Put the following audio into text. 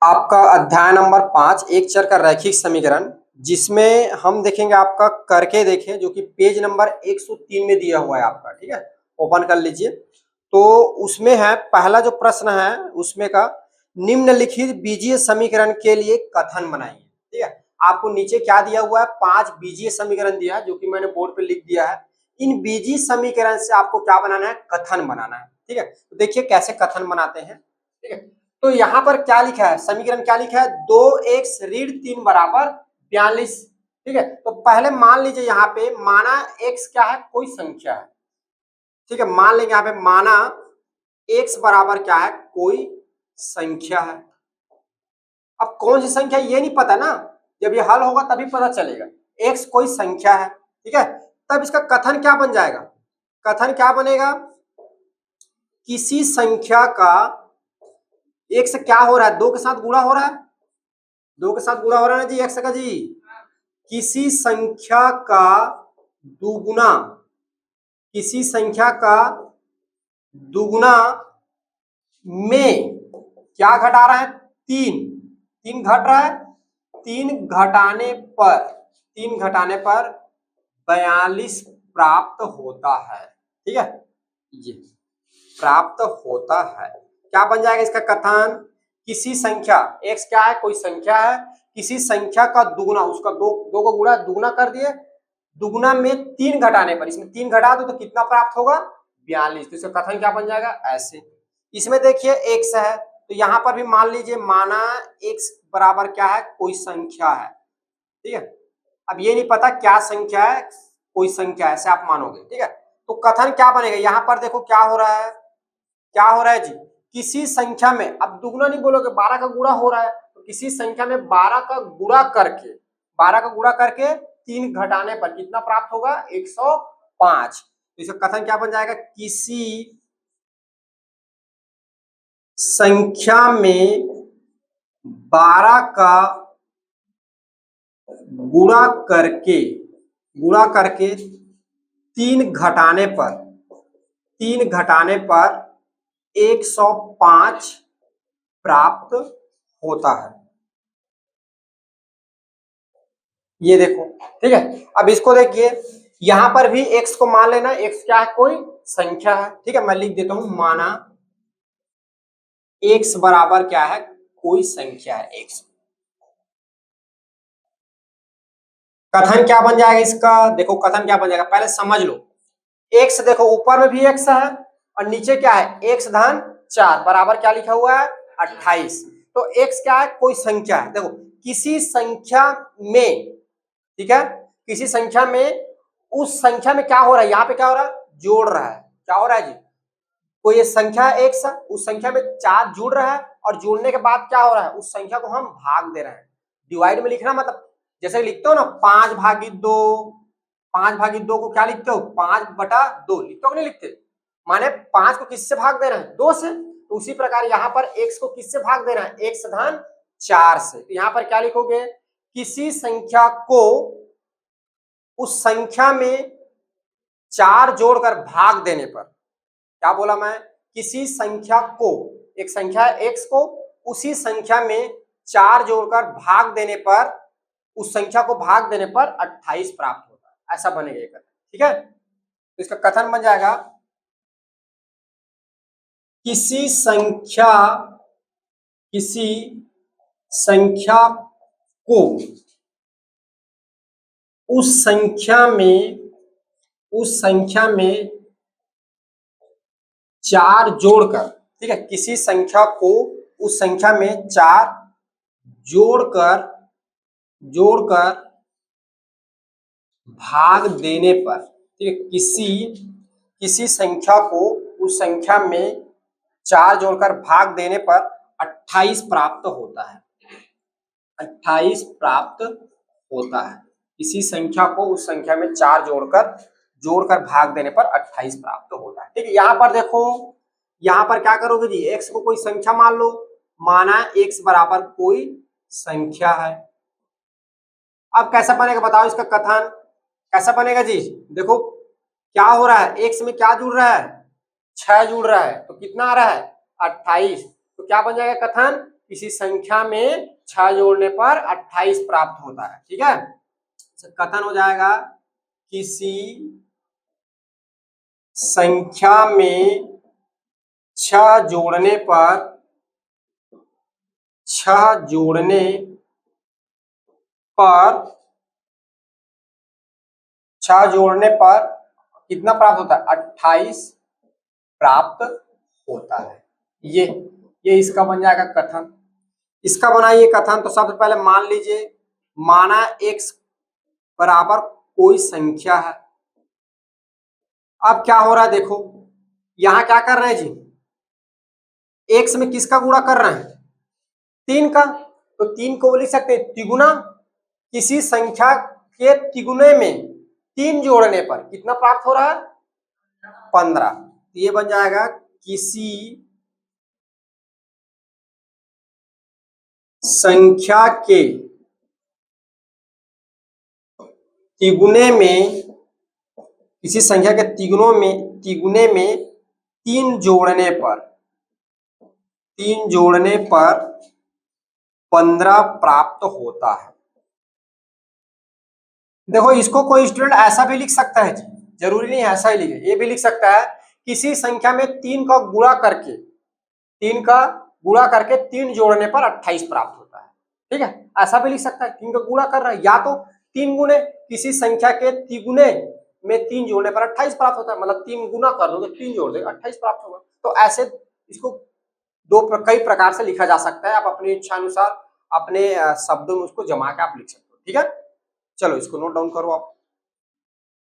आपका अध्याय नंबर 5 एक चर का रैखिक समीकरण, जिसमें हम देखेंगे आपका करके देखें, जो कि पेज नंबर 103 में दिया हुआ है आपका। ठीक है, ओपन कर लीजिए। तो उसमें है पहला जो प्रश्न है उसमें का निम्नलिखित बीजीय समीकरण के लिए कथन बनाइए। ठीक है, आपको नीचे क्या दिया हुआ है, 5 बीजीय समीकरण दिया है, जो कि मैंने बोर्ड पे लिख दिया है। इन बीजीय समीकरण से आपको क्या बनाना है, कथन बनाना है। ठीक है, तो देखिए कैसे कथन बनाते हैं। ठीक है, तो यहाँ पर क्या लिखा है, समीकरण क्या लिखा है, 2x ऋण 3 बराबर 42। ठीक है, तो पहले मान लीजिए यहाँ पे माना x क्या है, कोई संख्या है। ठीक है, मान लेंगे यहाँ पे माना x बराबर क्या है, कोई संख्या है। अब कौन सी संख्या ये नहीं पता ना, जब ये हल होगा तभी पता चलेगा। x कोई संख्या है। ठीक है, तब इसका कथन क्या बन जाएगा, कथन क्या बनेगा, किसी संख्या का एक से क्या हो रहा है, 2 के साथ गुणा हो रहा है, 2 के साथ गुणा हो रहा है ना जी, x का जी। किसी संख्या का दुगुना, किसी संख्या का दुगुना में क्या घटा रहा है, 3 3 घट रहा है, 3 घटाने पर 3 घटाने पर 42 प्राप्त होता है। ठीक है, ये प्राप्त होता है। क्या बन जाएगा इसका कथन, किसी संख्या x क्या है, कोई संख्या है, किसी संख्या का दुगुना, उसका दो को गुणा दुगुना कर दिए, दुगुना में 3 घटाने पर, इसमें 3 घटा दो तो कितना प्राप्त होगा, 42। तो इसका कथन क्या बन जाएगा, ऐसे। इसमें देखिए x है, तो यहाँ पर भी मान लीजिए माना x बराबर क्या है, कोई संख्या है। ठीक है, अब ये नहीं पता क्या संख्या है, कोई संख्या है, ऐसे आप मानोगे। ठीक है, तो कथन क्या बनेगा, यहाँ पर देखो क्या हो रहा है, क्या हो रहा है जी, किसी संख्या में, अब दुगुना नहीं बोलोगे, 12 का गुणा हो रहा है, तो किसी संख्या में 12 का गुणा करके, 12 का गुणा करके 3 घटाने पर कितना प्राप्त होगा, 105। तो इसका कथन क्या बन जाएगा, किसी संख्या में 12 का गुणा करके, गुणा करके 3 घटाने पर, 3 घटाने पर 105 प्राप्त होता है। ये देखो। ठीक है, अब इसको देखिए, यहां पर भी x को मान लेना, x क्या है, कोई संख्या है। ठीक है, मैं लिख देता हूं, माना x बराबर क्या है, कोई संख्या है x। कथन क्या बन जाएगा इसका, देखो कथन क्या बन जाएगा, पहले समझ लो। x देखो ऊपर में भी x है और नीचे क्या है, x धन 4 बराबर क्या लिखा हुआ है, 28। तो x क्या है, कोई संख्या है। देखो किसी संख्या में, ठीक है, किसी संख्या में, उस संख्या में क्या हो रहा है, यहाँ पे क्या हो रहा है, जोड़ रहा है। क्या हो रहा है जी, कोई ये संख्या x है, उस संख्या में 4 जुड़ रहा है, और जोड़ने के बाद क्या हो रहा है, उस संख्या को हम भाग दे रहे हैं। डिवाइड में लिखना मतलब जैसे लिखते हो ना, 5/2, 5/2 को क्या लिखते हो, 5/2 लिखते हो कि नहीं लिखते, माने 5 को किससे भाग दे रहे हैं, 2 से। तो उसी प्रकार यहाँ पर x को किससे भाग दे रहे हैं, x धन 4 से। तो यहाँ पर क्या लिखोगे, किसी संख्या को उस संख्या में 4 जोड़कर भाग देने पर, क्या बोला मैं, किसी संख्या को, एक संख्या है x को, उसी संख्या में 4 जोड़कर भाग देने पर, उस संख्या को भाग देने पर 28 प्राप्त होता है। ऐसा बनेगा ये कथन। ठीक है, तो इसका कथन बन जाएगा, किसी संख्या, किसी संख्या को उस संख्या में, उस संख्या में 4 जोड़कर, ठीक है, किसी संख्या को उस संख्या में 4 जोड़कर, जोड़कर भाग देने पर, ठीक है, किसी संख्या को उस संख्या में 4 जोड़कर भाग देने पर 28 प्राप्त होता है। 28 प्राप्त होता है, किसी संख्या को उस संख्या में 4 जोड़कर भाग देने पर 28 प्राप्त होता है। ठीक है, यहाँ पर देखो, यहाँ पर क्या करोगे जी, x को कोई संख्या मान लो, माना x बराबर कोई संख्या है। अब कैसा बनेगा बताओ इसका कथन, कैसा बनेगा जी, देखो क्या हो रहा है, x में क्या जुड़ रहा है, 6 जुड़ रहा है, तो कितना आ रहा है, 28। तो क्या बन जाएगा कथन, किसी संख्या में 6 जोड़ने पर 28 प्राप्त होता है। ठीक है, कथन हो जाएगा किसी संख्या में 6 जोड़ने पर 6 जोड़ने पर 6 जोड़ने पर कितना प्राप्त होता है? 28 प्राप्त होता है। ये इसका बन जाएगा कथन। इसका बनाइए कथन। तो सबसे पहले मान लीजिए, माना x बराबर कोई संख्या है। अब क्या हो रहा है देखो, यहां क्या कर रहे हैं जी, x में किसका गुणा कर रहे हैं? 3 का। तो 3 को लिख सकते हैं तिगुना। किसी संख्या के तिगुने में 3 जोड़ने पर कितना प्राप्त हो रहा है? 15। ये बन जाएगा किसी संख्या के तिगुने में, किसी संख्या के तिगुने में 3 जोड़ने पर 15 प्राप्त होता है। देखो, इसको कोई स्टूडेंट ऐसा भी लिख सकता है जी, जरूरी नहीं ऐसा ही लिखे, ये भी लिख सकता है किसी संख्या में 3 का गुणा करके 3 जोड़ने पर 28 प्राप्त होता है। ठीक है, ऐसा भी लिख सकता है, 3 का गुणा कर रहा है, या तो 3 गुणे किसी संख्या के तिगुने में 3 जोड़ने पर 28 प्राप्त होता है, मतलब 3 गुना कर दो तो 3 जोड़ देगा 28 प्राप्त होगा। तो ऐसे इसको कई प्रकार से लिखा जा सकता है। आप अपनी इच्छा अनुसार अपने शब्दों में उसको जमा के आप लिख सकते हो। ठीक है, चलो इसको नोट डाउन करो आप।